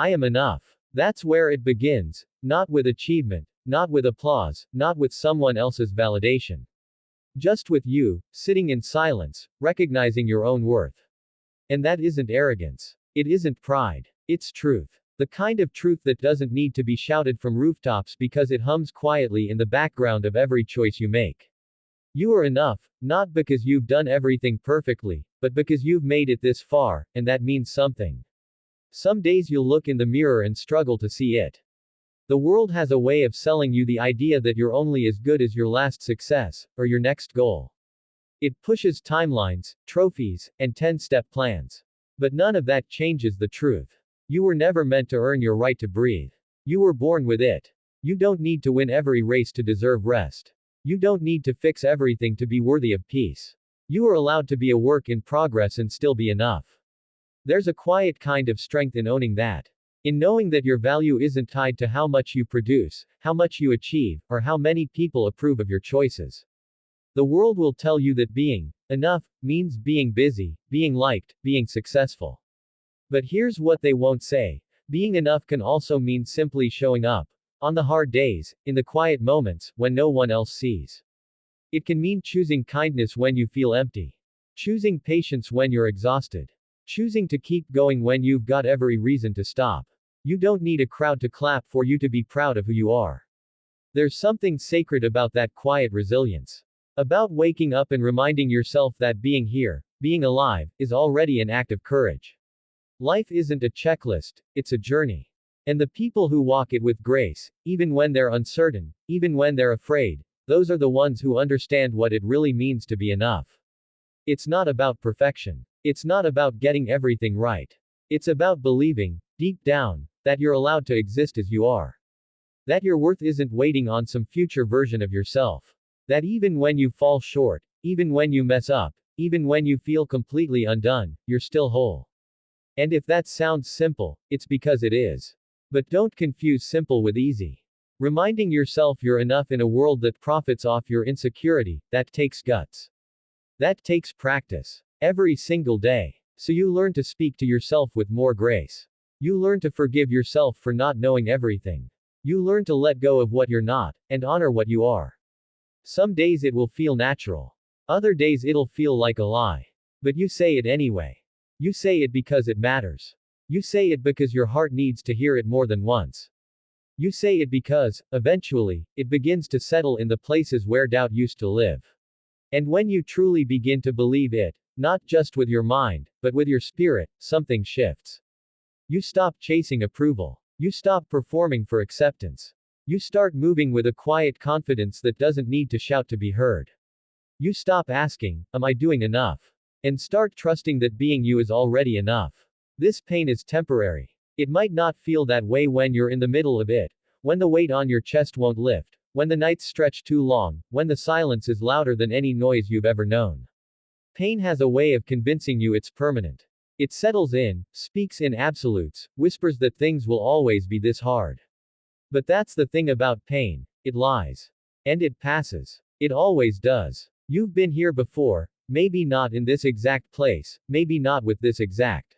I am enough. That's where it begins, not with achievement, not with applause, not with someone else's validation. Just with you, sitting in silence, recognizing your own worth. And that isn't arrogance. It isn't pride. It's truth. The kind of truth that doesn't need to be shouted from rooftops because it hums quietly in the background of every choice you make. You are enough, not because you've done everything perfectly, but because you've made it this far, and that means something. Some days you'll look in the mirror and struggle to see it. The world has a way of selling you the idea that you're only as good as your last success, or your next goal. It pushes timelines, trophies, and 10-step plans. But none of that changes the truth. You were never meant to earn your right to breathe. You were born with it. You don't need to win every race to deserve rest. You don't need to fix everything to be worthy of peace. You are allowed to be a work in progress and still be enough. There's a quiet kind of strength in owning that. In knowing that your value isn't tied to how much you produce, how much you achieve, or how many people approve of your choices. The world will tell you that being enough means being busy, being liked, being successful. But here's what they won't say. Being enough can also mean simply showing up. On the hard days, in the quiet moments, when no one else sees. It can mean choosing kindness when you feel empty. Choosing patience when you're exhausted. Choosing to keep going when you've got every reason to stop. You don't need a crowd to clap for you to be proud of who you are. There's something sacred about that quiet resilience. About waking up and reminding yourself that being here, being alive, is already an act of courage. Life isn't a checklist, it's a journey. And the people who walk it with grace, even when they're uncertain, even when they're afraid, those are the ones who understand what it really means to be enough. It's not about perfection. It's not about getting everything right. It's about believing, deep down, that you're allowed to exist as you are. That your worth isn't waiting on some future version of yourself. That even when you fall short, even when you mess up, even when you feel completely undone, you're still whole. And if that sounds simple, it's because it is. But don't confuse simple with easy. Reminding yourself you're enough in a world that profits off your insecurity, that takes guts. That takes practice. Every single day. So you learn to speak to yourself with more grace. You learn to forgive yourself for not knowing everything. You learn to let go of what you're not, and honor what you are. Some days it will feel natural. Other days it'll feel like a lie. But you say it anyway. You say it because it matters. You say it because your heart needs to hear it more than once. You say it because, eventually, it begins to settle in the places where doubt used to live. And when you truly begin to believe it, not just with your mind, but with your spirit, something shifts. You stop chasing approval. You stop performing for acceptance. You start moving with a quiet confidence that doesn't need to shout to be heard. You stop asking, "Am I doing enough?" And start trusting that being you is already enough. This pain is temporary. It might not feel that way when you're in the middle of it, when the weight on your chest won't lift, when the nights stretch too long, when the silence is louder than any noise you've ever known. Pain has a way of convincing you it's permanent. It settles in, speaks in absolutes, whispers that things will always be this hard. But that's the thing about pain. It lies. And it passes. It always does. You've been here before, maybe not in this exact place, maybe not with this exact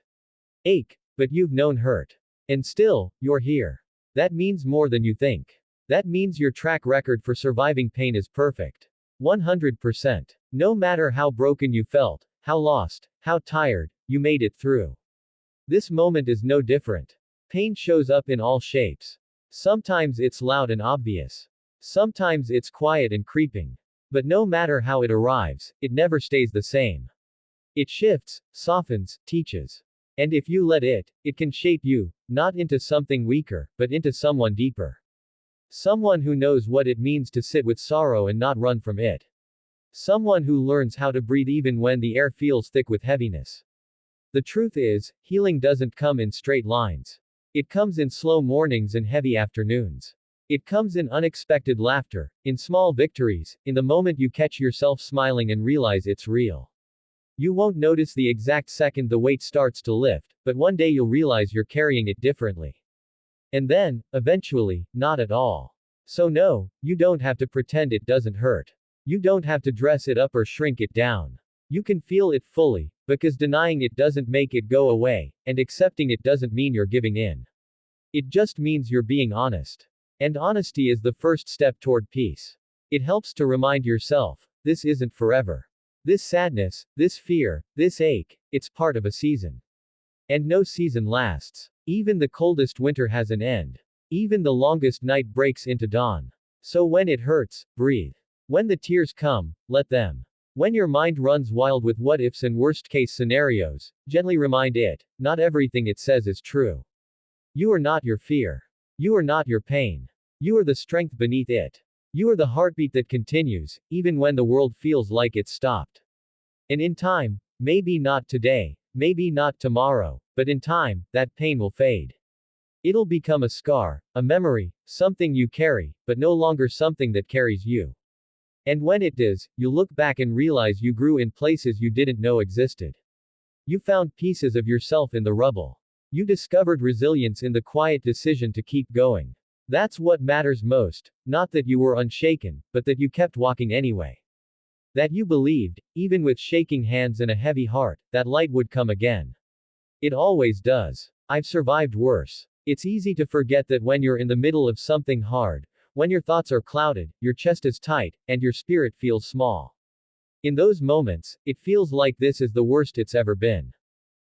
ache, but you've known hurt. And still, you're here. That means more than you think. That means your track record for surviving pain is perfect. 100%. No matter how broken you felt, how lost, how tired, you made it through. This moment is no different. Pain shows up in all shapes. Sometimes it's loud and obvious. Sometimes it's quiet and creeping. But no matter how it arrives, it never stays the same. It shifts, softens, teaches. And if you let it, it can shape you, not into something weaker, but into someone deeper. Someone who knows what it means to sit with sorrow and not run from it. Someone who learns how to breathe even when the air feels thick with heaviness. The truth is, healing doesn't come in straight lines. It comes in slow mornings and heavy afternoons. It comes in unexpected laughter, in small victories, in the moment you catch yourself smiling and realize it's real. You won't notice the exact second the weight starts to lift, but one day you'll realize you're carrying it differently. And then, eventually, not at all. So no, you don't have to pretend it doesn't hurt. You don't have to dress it up or shrink it down. You can feel it fully, because denying it doesn't make it go away, and accepting it doesn't mean you're giving in. It just means you're being honest. And honesty is the first step toward peace. It helps to remind yourself, this isn't forever. This sadness, this fear, this ache, it's part of a season. And no season lasts. Even the coldest winter has an end. Even the longest night breaks into dawn. So when it hurts, breathe. When the tears come, let them. When your mind runs wild with what ifs and worst case scenarios, gently remind it, not everything it says is true. You are not your fear. You are not your pain. You are the strength beneath it. You are the heartbeat that continues, even when the world feels like it's stopped. And in time, maybe not today, maybe not tomorrow, but in time, that pain will fade. It'll become a scar, a memory, something you carry, but no longer something that carries you. And when it does, you'll look back and realize you grew in places you didn't know existed. You found pieces of yourself in the rubble. You discovered resilience in the quiet decision to keep going. That's what matters most, not that you were unshaken, but that you kept walking anyway. That you believed, even with shaking hands and a heavy heart, that light would come again. It always does. I've survived worse. It's easy to forget that when you're in the middle of something hard, when your thoughts are clouded, your chest is tight, and your spirit feels small. In those moments, it feels like this is the worst it's ever been.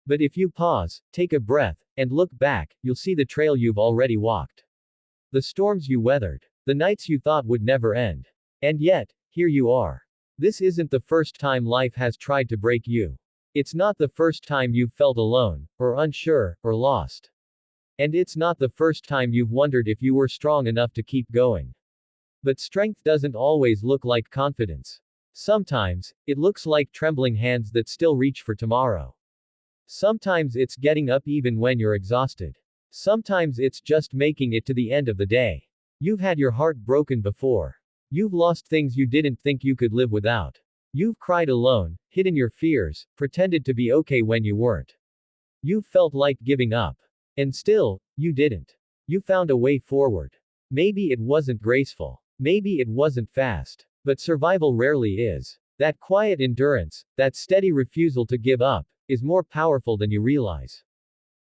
But if you pause, take a breath, and look back, you'll see the trail you've already walked. The storms you weathered. The nights you thought would never end. And yet, here you are. This isn't the first time life has tried to break you. It's not the first time you've felt alone, or unsure, or lost. And it's not the first time you've wondered if you were strong enough to keep going. But strength doesn't always look like confidence. Sometimes, it looks like trembling hands that still reach for tomorrow. Sometimes it's getting up even when you're exhausted. Sometimes it's just making it to the end of the day. You've had your heart broken before. You've lost things you didn't think you could live without. You've cried alone, hidden your fears, pretended to be okay when you weren't. You've felt like giving up. And still, you didn't. You found a way forward. Maybe it wasn't graceful. Maybe it wasn't fast. But survival rarely is. That quiet endurance, that steady refusal to give up, is more powerful than you realize.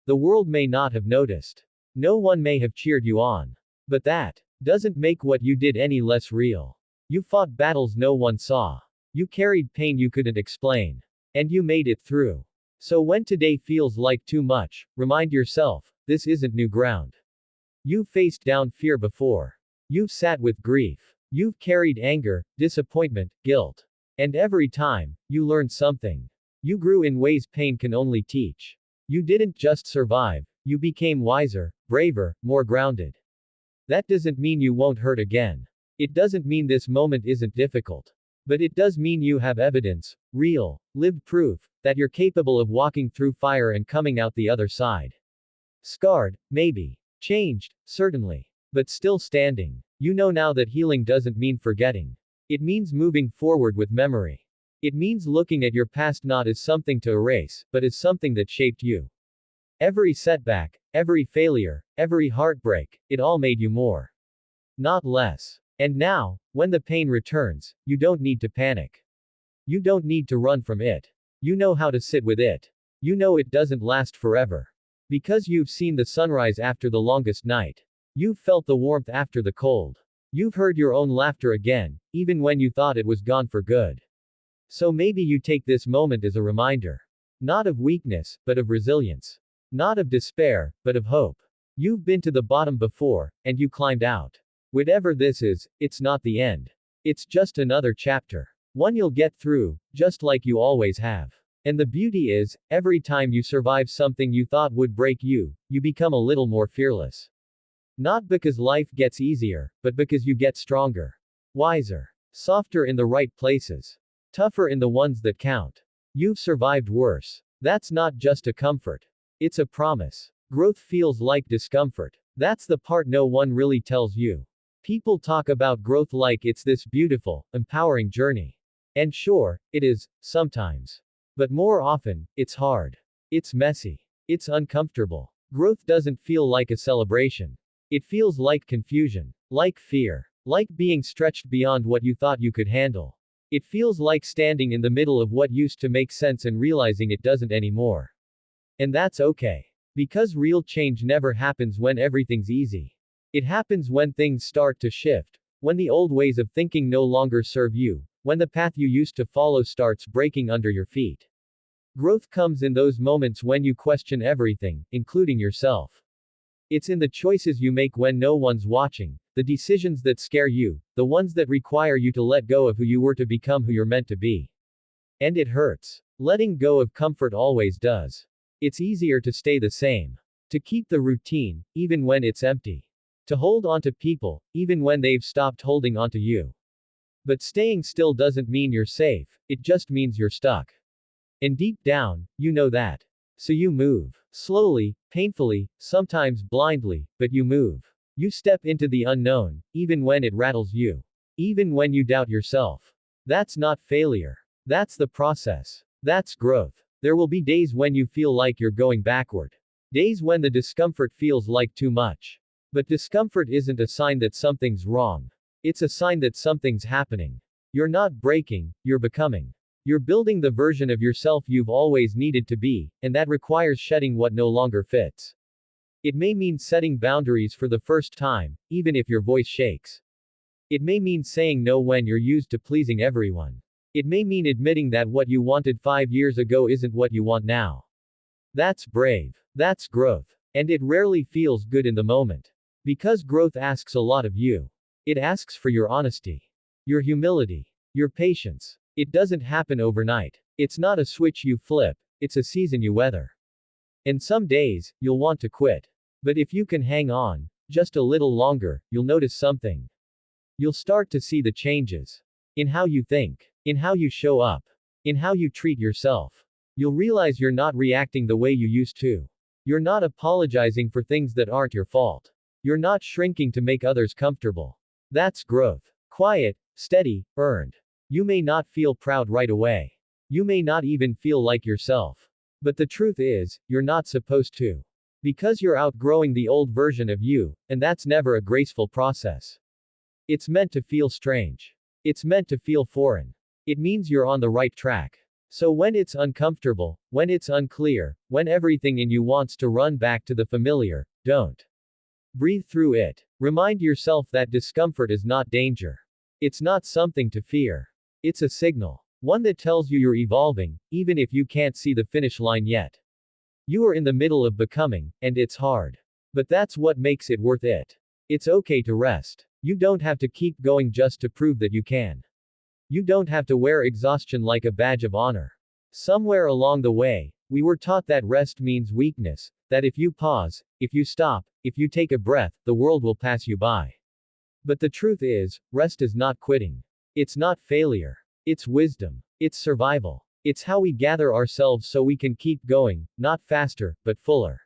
The world may not have noticed. No one may have cheered you on. But that doesn't make what you did any less real. You fought battles no one saw. You carried pain you couldn't explain. And you made it through. So when today feels like too much, remind yourself, this isn't new ground. You've faced down fear before. You've sat with grief. You've carried anger, disappointment, guilt. And every time, you learned something. You grew in ways pain can only teach. You didn't just survive, you became wiser, braver, more grounded. That doesn't mean you won't hurt again. It doesn't mean this moment isn't difficult. But it does mean you have evidence, real, lived proof, that you're capable of walking through fire and coming out the other side. Scarred, maybe. Changed, certainly. But still standing. You know now that healing doesn't mean forgetting. It means moving forward with memory. It means looking at your past not as something to erase, but as something that shaped you. Every setback, every failure, every heartbreak, it all made you more. Not less. And now, when the pain returns, you don't need to panic. You don't need to run from it. You know how to sit with it. You know it doesn't last forever. Because you've seen the sunrise after the longest night. You've felt the warmth after the cold. You've heard your own laughter again, even when you thought it was gone for good. So maybe you take this moment as a reminder. Not of weakness, but of resilience. Not of despair, but of hope. You've been to the bottom before, and you climbed out. Whatever this is, it's not the end. It's just another chapter. One you'll get through, just like you always have. And the beauty is, every time you survive something you thought would break you, you become a little more fearless. Not because life gets easier, but because you get stronger. Wiser. Softer in the right places. Tougher in the ones that count. You've survived worse. That's not just a comfort. It's a promise. Growth feels like discomfort. That's the part no one really tells you. People talk about growth like it's this beautiful, empowering journey. And sure, it is, sometimes. But more often, it's hard. It's messy. It's uncomfortable. Growth doesn't feel like a celebration. It feels like confusion. Like fear. Like being stretched beyond what you thought you could handle. It feels like standing in the middle of what used to make sense and realizing it doesn't anymore. And that's okay. Because real change never happens when everything's easy. It happens when things start to shift, when the old ways of thinking no longer serve you, when the path you used to follow starts breaking under your feet. Growth comes in those moments when you question everything, including yourself. It's in the choices you make when no one's watching, the decisions that scare you, the ones that require you to let go of who you were to become who you're meant to be. And it hurts. Letting go of comfort always does. It's easier to stay the same. To keep the routine, even when it's empty. To hold on to people, even when they've stopped holding on to you. But staying still doesn't mean you're safe, it just means you're stuck. And deep down, you know that. So you move. Slowly, painfully, sometimes blindly, but you move. You step into the unknown, even when it rattles you. Even when you doubt yourself. That's not failure. That's the process. That's growth. There will be days when you feel like you're going backward. Days when the discomfort feels like too much. But discomfort isn't a sign that something's wrong. It's a sign that something's happening. You're not breaking, you're becoming. You're building the version of yourself you've always needed to be, and that requires shedding what no longer fits. It may mean setting boundaries for the first time, even if your voice shakes. It may mean saying no when you're used to pleasing everyone. It may mean admitting that what you wanted 5 years ago isn't what you want now. That's brave. That's growth. And it rarely feels good in the moment. Because growth asks a lot of you. It asks for your honesty, your humility, your patience. It doesn't happen overnight. It's not a switch you flip, it's a season you weather. And some days, you'll want to quit. But if you can hang on, just a little longer, you'll notice something. You'll start to see the changes. In how you think, in how you show up, in how you treat yourself. You'll realize you're not reacting the way you used to. You're not apologizing for things that aren't your fault. You're not shrinking to make others comfortable. That's growth. Quiet, steady, earned. You may not feel proud right away. You may not even feel like yourself. But the truth is, you're not supposed to. Because you're outgrowing the old version of you, and that's never a graceful process. It's meant to feel strange. It's meant to feel foreign. It means you're on the right track. So when it's uncomfortable, when it's unclear, when everything in you wants to run back to the familiar, don't. Breathe through it. Remind yourself that discomfort is not danger. It's not something to fear. It's a signal. One that tells you you're evolving, even if you can't see the finish line yet. You are in the middle of becoming, and it's hard. But that's what makes it worth it. It's okay to rest. You don't have to keep going just to prove that you can. You don't have to wear exhaustion like a badge of honor. Somewhere along the way, we were taught that rest means weakness, that if you pause, if you stop, if you take a breath, the world will pass you by. But the truth is, rest is not quitting. It's not failure. It's wisdom. It's survival. It's how we gather ourselves so we can keep going, not faster, but fuller.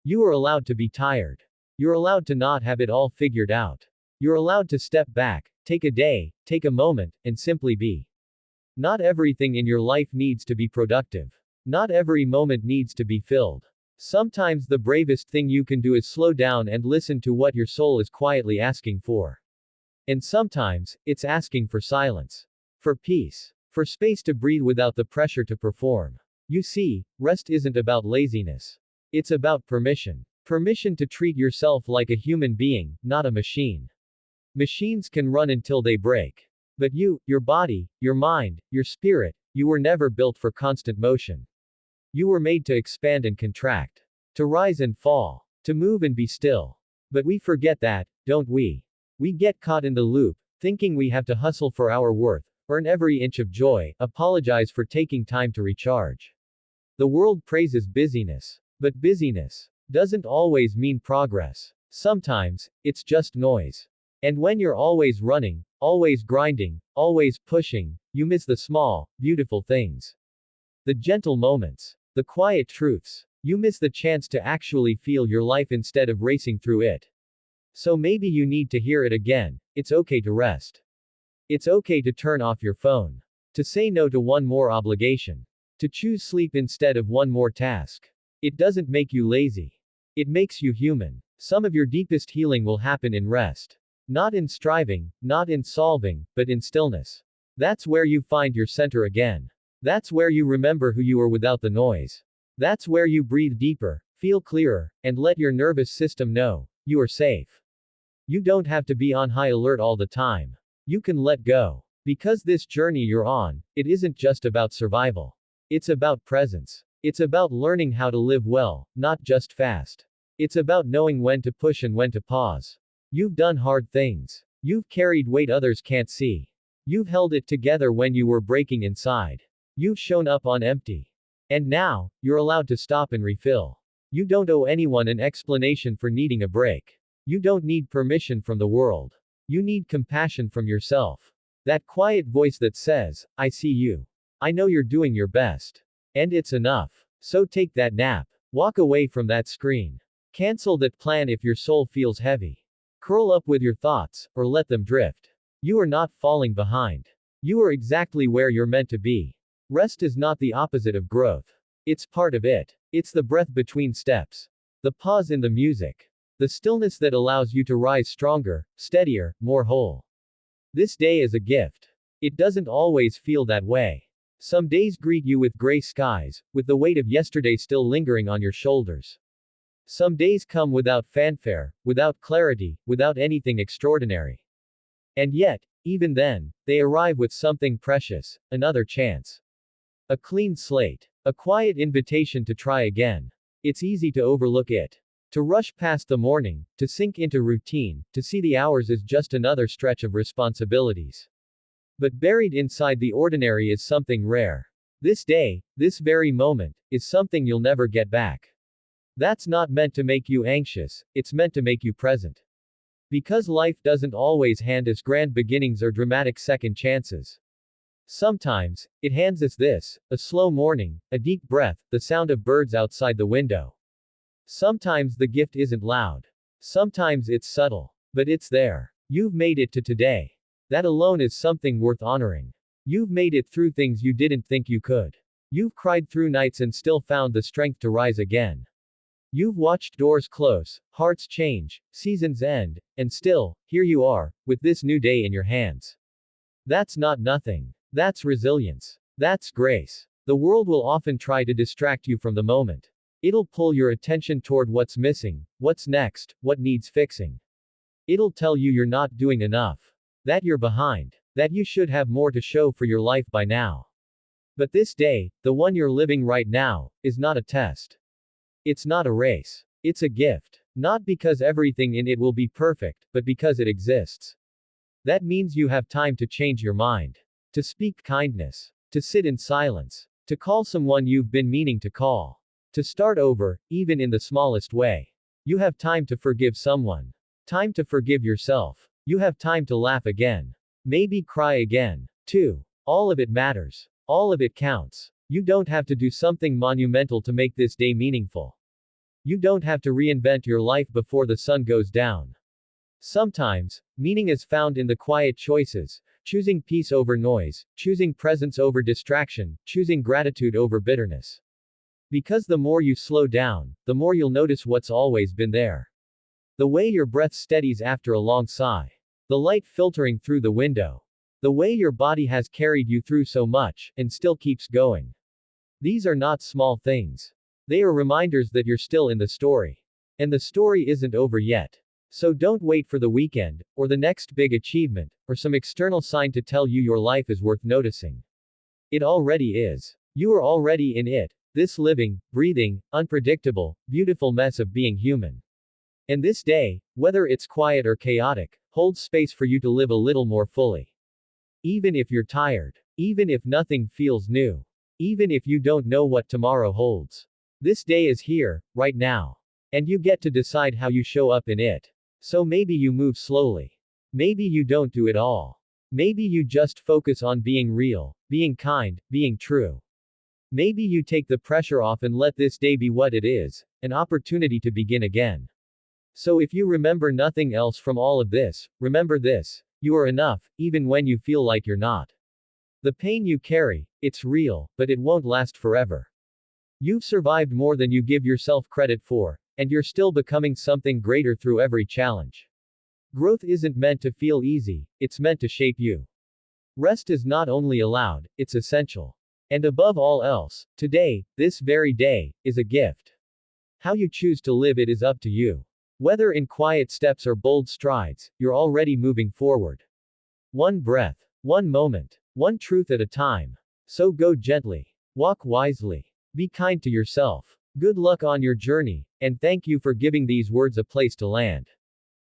You are allowed to be tired. You're allowed to not have it all figured out. You're allowed to step back, take a day, take a moment, and simply be. Not everything in your life needs to be productive. Not every moment needs to be filled. Sometimes the bravest thing you can do is slow down and listen to what your soul is quietly asking for. And sometimes, it's asking for silence. For peace. For space to breathe without the pressure to perform. You see, rest isn't about laziness. It's about permission. Permission to treat yourself like a human being, not a machine. Machines can run until they break. But you, your body, your mind, your spirit, you were never built for constant motion. You were made to expand and contract. To rise and fall. To move and be still. But we forget that, don't we? We get caught in the loop, thinking we have to hustle for our worth, earn every inch of joy, apologize for taking time to recharge. The world praises busyness. But busyness doesn't always mean progress. Sometimes, it's just noise. And when you're always running, always grinding, always pushing, you miss the small, beautiful things. The gentle moments. The quiet truths. You miss the chance to actually feel your life instead of racing through it. So maybe you need to hear it again. It's okay to rest. It's okay to turn off your phone. To say no to one more obligation. To choose sleep instead of one more task. It doesn't make you lazy. It makes you human. Some of your deepest healing will happen in rest. Not in striving, not in solving, but in stillness. That's where you find your center again. That's where you remember who you are without the noise. That's where you breathe deeper, Feel clearer, and let your nervous system know you are safe. You don't have to be on high alert all the time. You can let go. Because this journey you're on, it isn't just about survival. It's about presence. It's about learning how to live well, not just fast. It's about knowing when to push and when to pause. You've done hard things. You've carried weight others can't see. You've held it together when you were breaking inside. You've shown up on empty. And now, you're allowed to stop and refill. You don't owe anyone an explanation for needing a break. You don't need permission from the world. You need compassion from yourself. That quiet voice that says, I see you. I know you're doing your best. And it's enough. So take that nap. Walk away from that screen. Cancel that plan if your soul feels heavy. Curl up with your thoughts, or let them drift. You are not falling behind. You are exactly where you're meant to be. Rest is not the opposite of growth. It's part of it. It's the breath between steps. The pause in the music. The stillness that allows you to rise stronger, steadier, more whole. This day is a gift. It doesn't always feel that way. Some days greet you with gray skies, with the weight of yesterday still lingering on your shoulders. Some days come without fanfare, without clarity, without anything extraordinary. And yet, even then, they arrive with something precious, another chance. A clean slate. A quiet invitation to try again. It's easy to overlook it. To rush past the morning, to sink into routine, to see the hours as just another stretch of responsibilities. But buried inside the ordinary is something rare. This day, this very moment, is something you'll never get back. That's not meant to make you anxious, it's meant to make you present. Because life doesn't always hand us grand beginnings or dramatic second chances. Sometimes, it hands us this, a slow morning, a deep breath, the sound of birds outside the window. Sometimes the gift isn't loud. Sometimes it's subtle. But it's there. You've made it to today. That alone is something worth honoring. You've made it through things you didn't think you could. You've cried through nights and still found the strength to rise again. You've watched doors close, hearts change, seasons end, and still, here you are, with this new day in your hands. That's not nothing. That's resilience. That's grace. The world will often try to distract you from the moment. It'll pull your attention toward what's missing, what's next, what needs fixing. It'll tell you you're not doing enough. That you're behind. That you should have more to show for your life by now. But this day, the one you're living right now, is not a test. It's not a race. It's a gift. Not because everything in it will be perfect, but because it exists. That means you have time to change your mind. To speak kindness. To sit in silence. To call someone you've been meaning to call. To start over, even in the smallest way. You have time to forgive someone. Time to forgive yourself. You have time to laugh again. Maybe cry again. Too. All of it matters. All of it counts. You don't have to do something monumental to make this day meaningful. You don't have to reinvent your life before the sun goes down. Sometimes, meaning is found in the quiet choices. Choosing peace over noise, choosing presence over distraction, choosing gratitude over bitterness. Because the more you slow down, the more you'll notice what's always been there. The way your breath steadies after a long sigh. The light filtering through the window. The way your body has carried you through so much, and still keeps going. These are not small things. They are reminders that you're still in the story. And the story isn't over yet. So don't wait for the weekend, or the next big achievement, or some external sign to tell you your life is worth noticing. It already is. You are already in it. This living, breathing, unpredictable, beautiful mess of being human. And this day, whether it's quiet or chaotic, holds space for you to live a little more fully. Even if you're tired. Even if nothing feels new. Even if you don't know what tomorrow holds. This day is here, right now. And you get to decide how you show up in it. So maybe you move slowly. Maybe you don't do it all. Maybe you just focus on being real, being kind, being true. Maybe you take the pressure off and let this day be what it is, an opportunity to begin again. So if you remember nothing else from all of this, remember this: you are enough, even when you feel like you're not. The pain you carry, it's real, but it won't last forever. You've survived more than you give yourself credit for, and you're still becoming something greater through every challenge. Growth isn't meant to feel easy, it's meant to shape you. Rest is not only allowed, it's essential. And above all else, today, this very day, is a gift. How you choose to live it is up to you. Whether in quiet steps or bold strides, you're already moving forward. One breath, one moment, one truth at a time. So go gently. Walk wisely. Be kind to yourself. Good luck on your journey, and thank you for giving these words a place to land.